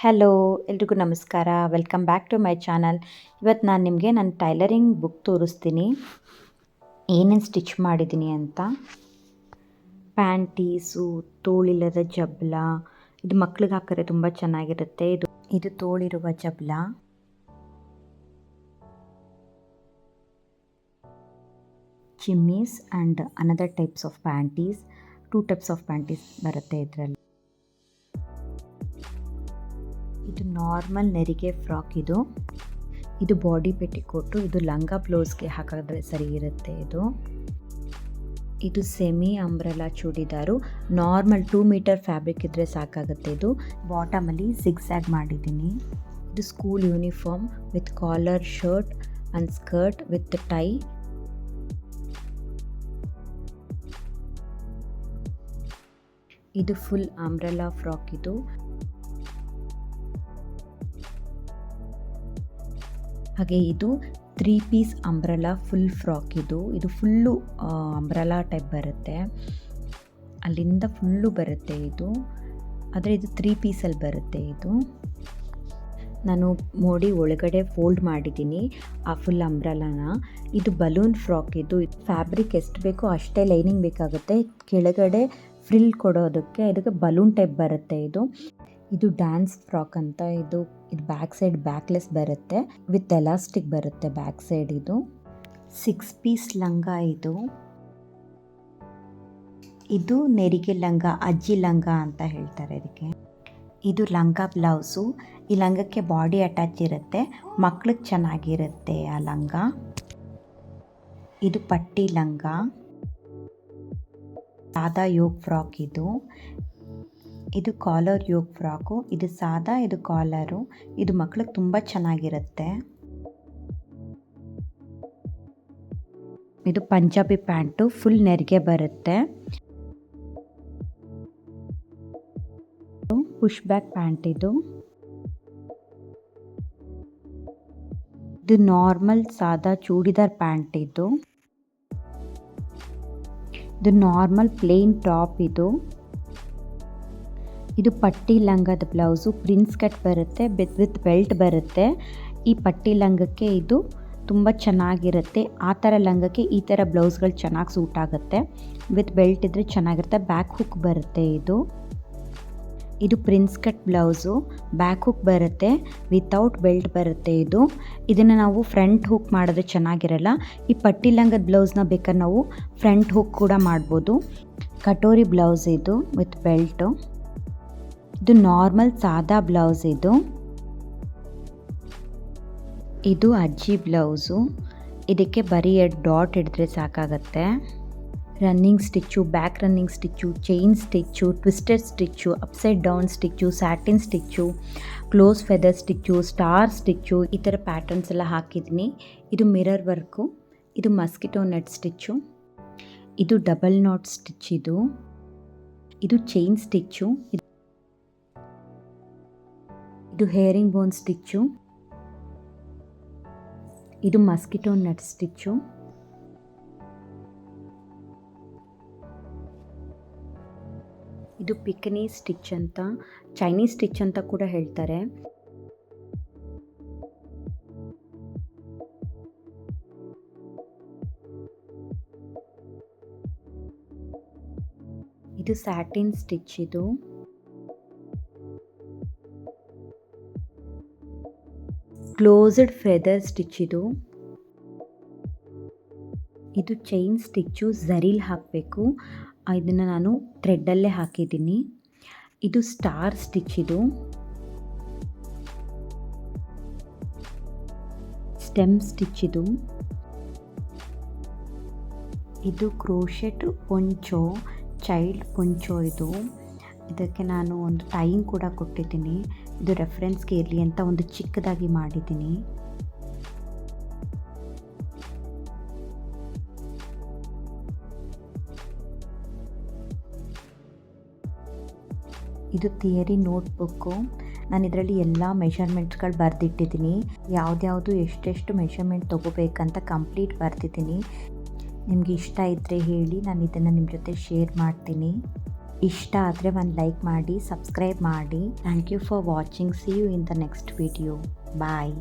Hello ಎಲ್ರಿಗೂ ನಮಸ್ಕಾರ. Welcome back to my channel. ಇವತ್ತು ನಾನು ನಿಮಗೆ ನನ್ನ ಟೈಲರಿಂಗ್ ಬುಕ್ ತೋರಿಸ್ತೀನಿ, ಏನೇನು ಸ್ಟಿಚ್ ಮಾಡಿದ್ದೀನಿ ಅಂತ. ಪ್ಯಾಂಟೀಸು, ತೋಳಿಲ್ಲದ ಜಬ್ಲ, ಇದು ಮಕ್ಳಿಗೆ ಹಾಕಿದ್ರೆ ತುಂಬ ಚೆನ್ನಾಗಿರುತ್ತೆ. ಇದು ತೋಳಿರುವ ಜಬ್ಲ. Chemise and another types of panties. 2 types of panties ಬರುತ್ತೆ ಇದರಲ್ಲಿ. ಇದು ನಾರ್ಮಲ್ ನೆರಿಗೆ ಫ್ರಾಕ್. ಇದು ಬಾಡಿ ಪೆಟಿಕೋಟು. ಇದು ಲಂಗ ಬ್ಲೌಸ್ಗೆ ಹಾಕಿದ್ರೆ ಸರಿ ಇರುತ್ತೆ. ಇದು semi umbrella churidar. Normal 2 metre fabric ಇದ್ದರೆ ಸಾಕಾಗುತ್ತೆ. ಇದು ಬಾಟಮಲ್ಲಿ ಜಿಗ್ಜ್ಯಾಗ್ ಮಾಡಿದ್ದೀನಿ. ಇದು school uniform with collar, shirt and skirt with tie. ಇದು ಫುಲ್ ಅಂಬ್ರೆಲಾ ಫ್ರಾಕ್. ಹಾಗೆ ಇದು 3 ಪೀಸ್ ಅಂಬ್ರೆಲಾ ಫುಲ್ ಫ್ರಾಕ್. ಇದು ಫುಲ್ಲು ಅಂಬ್ರೆಲಾ ಟೈಪ್ ಬರುತ್ತೆ, ಅಲ್ಲಿಂದ ಫುಲ್ಲು ಬರುತ್ತೆ ಆದರೆ ಇದು 3 ಪೀಸಲ್ಲಿ ಬರುತ್ತೆ. ನಾನು ನೋಡಿ ಒಳಗಡೆ ಫೋಲ್ಡ್ ಮಾಡಿದ್ದೀನಿ ಆ ಫುಲ್ ಅಂಬ್ರೆಲಾನ. ಇದು ಬಲೂನ್ ಫ್ರಾಕ್. ಇದು ಫ್ಯಾಬ್ರಿಕ್ ಎಷ್ಟು ಬೇಕೋ ಅಷ್ಟೇ ಲೈನಿಂಗ್ ಬೇಕಾಗುತ್ತೆ. ಕೆಳಗಡೆ ಫ್ರಿಲ್ ಕೊಡೋದಕ್ಕೆ ಇದಕ್ಕೆ ಬಲೂನ್ ಟೈಪ್ ಬರುತ್ತೆ. ಇದು ಡ್ಯಾನ್ಸ್ ಫ್ರಾಕ್ ಅಂತ. ಇದು ಬ್ಯಾಕ್ ಸೈಡ್ ಬ್ಯಾಕ್ಲೆಸ್ ಬರುತ್ತೆ, ವಿತ್ ಎಲಾಸ್ಟಿಕ್ ಬರುತ್ತೆ ಬ್ಯಾಕ್ ಸೈಡ್. ಇದು 6 ಪೀಸ್ ಲಂಗ. ಇದು ನೆರಿಗೆ ಲಂಗ, ಅಜ್ಜಿ ಲಂಗ ಅಂತ ಹೇಳ್ತಾರೆ ಇದಕ್ಕೆ. ಇದು ಲಂಗ ಬ್ಲೌಸು. ಈ ಲಂಗಕ್ಕೆ ಬಾಡಿ ಅಟ್ಯಾಚ್ ಇರುತ್ತೆ, ಮಕ್ಳಿಗೆ ಚೆನ್ನಾಗಿರುತ್ತೆ ಆ ಲಂಗ. ಇದು ಪಟ್ಟಿ ಲಂಗ, ಸಾದಾ ಯೋಗ್ ಫ್ರಾಕ್. ಇದು ಕಾಲರ್ ಯೋಗ್ ಫ್ರಾಕು. ಇದು ಸಾದಾ, ಇದು ಕಾಲರು. ಇದು ಮಕ್ಳಿಗೆ ತುಂಬ ಚೆನ್ನಾಗಿರುತ್ತೆ. ಇದು ಪಂಜಾಬಿ ಪ್ಯಾಂಟು, ಫುಲ್ ನೆರಿಗೆ ಬರುತ್ತೆ. Push back pant. ಇದು ನಾರ್ಮಲ್ ಸಾದಾ ಚೂಡಿದಾರ್ ಪ್ಯಾಂಟ್. ಇದು ನಾರ್ಮಲ್ ಪ್ಲೇನ್ ಟಾಪ್. ಇದು ಪಟ್ಟಿ ಲಂಗದ ಬ್ಲೌಸು. ಪ್ರಿನ್ಸ್ ಕಟ್ ಬರುತ್ತೆ, ವಿತ್ ಬೆಲ್ಟ್ ಬರುತ್ತೆ. ಈ ಪಟ್ಟಿ ಲಂಗಕ್ಕೆ ಇದು ತುಂಬ ಚೆನ್ನಾಗಿರುತ್ತೆ. ಆ ಥರ ಲಂಗಕ್ಕೆ ಈ ಥರ ಬ್ಲೌಸ್ಗಳು ಚೆನ್ನಾಗಿ ಸೂಟ್ ಆಗುತ್ತೆ. ವಿತ್ ಬೆಲ್ಟ್ ಇದ್ದರೆ ಚೆನ್ನಾಗಿರುತ್ತೆ. ಬ್ಯಾಕ್ ಹುಕ್ ಬರುತ್ತೆ. ಇದು prince cut blouse, back hook ಬರುತ್ತೆ, ವಿತೌಟ್ ಬೆಲ್ಟ್ ಬರುತ್ತೆ. ಇದನ್ನು ನಾವು ಫ್ರಂಟ್ ಹುಕ್ ಮಾಡಿದ್ರೆ ಚೆನ್ನಾಗಿರಲ್ಲ. ಈ ಪಟ್ಟಿ ಲಂಗದ ಬ್ಲೌಸ್ನ ಬೇಕಾದ್ರೆ ನಾವು ಫ್ರಂಟ್ ಹುಕ್ ಕೂಡ ಮಾಡ್ಬೋದು. ಕಟೋರಿ ಬ್ಲೌಸ್ ಇದು, ವಿತ್ ಬೆಲ್ಟು. ಇದು ನಾರ್ಮಲ್ ಸಾದಾ ಬ್ಲೌಸ್. ಇದು ಅಜ್ಜಿ ಬ್ಲೌಸು. ಇದಕ್ಕೆ ಬರೀ 2 ಡಾಟ್ ಹಿಡಿದ್ರೆ ಸಾಕಾಗತ್ತೆ. Running stitch, back running stitch, chain stitch, twisted stitch, upside down stitch, satin stitch, close feather stitch, star stitch, ಈ ಥರ ಪ್ಯಾಟರ್ನ್ಸ್ ಎಲ್ಲ ಹಾಕಿದ್ದೀನಿ. ಇದು ಮಿರರ್ ವರ್ಕು. ಇದು ಮಸ್ಕಿಟೋ ನೆಟ್ ಸ್ಟಿಚ್ಚು. ಇದು ಡಬಲ್ ನಾಟ್ ಸ್ಟಿಚ್. ಇದು ಚೈನ್ ಸ್ಟಿಚ್ಚು. ಇದು ಹೇರಿಂಗ್ ಬೋನ್ ಸ್ಟಿಚ್ಚು. ಇದು ಮಸ್ಕಿಟೋ ನಟ್ ಸ್ಟಿಚ್ಚು. ಇದು ಪಿಕನಿ ಸ್ಟಿಚ್ ಅಂತ, ಚೈನೀಸ್ ಸ್ಟಿಚ್ ಅಂತ ಕೂಡ ಹೇಳ್ತಾರೆ. ಇದು satin stitch. Closed feather stitch. ಇದು ಚೈನ್ ಸ್ಟಿಚ್ಚು, ಝರಿಲ್ ಹಾಕಬೇಕು. ಇದನ್ನು ನಾನು ಥ್ರೆಡ್ಡಲ್ಲೇ ಹಾಕಿದ್ದೀನಿ. ಇದು ಸ್ಟಾರ್ ಸ್ಟಿಚ್. Stem stitch. ಇದು ಕ್ರೋಶೆಟ್ ಪೊಂಚೋ, ಚೈಲ್ಡ್ ಪೊಂಚೋ. ಇದಕ್ಕೆ ನಾನು ಒಂದು ಟೈಯಿಂಗ್ ಕೂಡ ಕೊಟ್ಟಿದ್ದೀನಿ. ಇದು ರೆಫರೆನ್ಸ್ಗೆ ಇರಲಿ ಅಂತ ಒಂದು ಚಿಕ್ಕದಾಗಿ ಮಾಡಿದ್ದೀನಿ. ಇದು ಥಿಯರಿ ನೋಟ್ಬುಕ್ಕು. ನಾನು ಇದರಲ್ಲಿ ಎಲ್ಲ ಮೆಷರ್ಮೆಂಟ್ಸ್ಗಳು ಬರೆದಿಟ್ಟಿದ್ದೀನಿ. ಯಾವ್ದ್ಯಾವುದು ಎಷ್ಟೆಷ್ಟು ಮೆಷರ್ಮೆಂಟ್ ತೊಗೋಬೇಕಂತ ಕಂಪ್ಲೀಟ್ ಬರೆದಿದ್ದೀನಿ. ನಿಮಗೆ ಇಷ್ಟ ಇದ್ದರೆ ಹೇಳಿ, ನಾನು ಇದನ್ನು ನಿಮ್ಮ ಜೊತೆ ಶೇರ್ ಮಾಡ್ತೀನಿ. ಇಷ್ಟ ಆದರೆ ಒಂದು ಲೈಕ್ ಮಾಡಿ, ಸಬ್ಸ್ಕ್ರೈಬ್ ಮಾಡಿ. Thank you for watching. See you in the next video. Bye.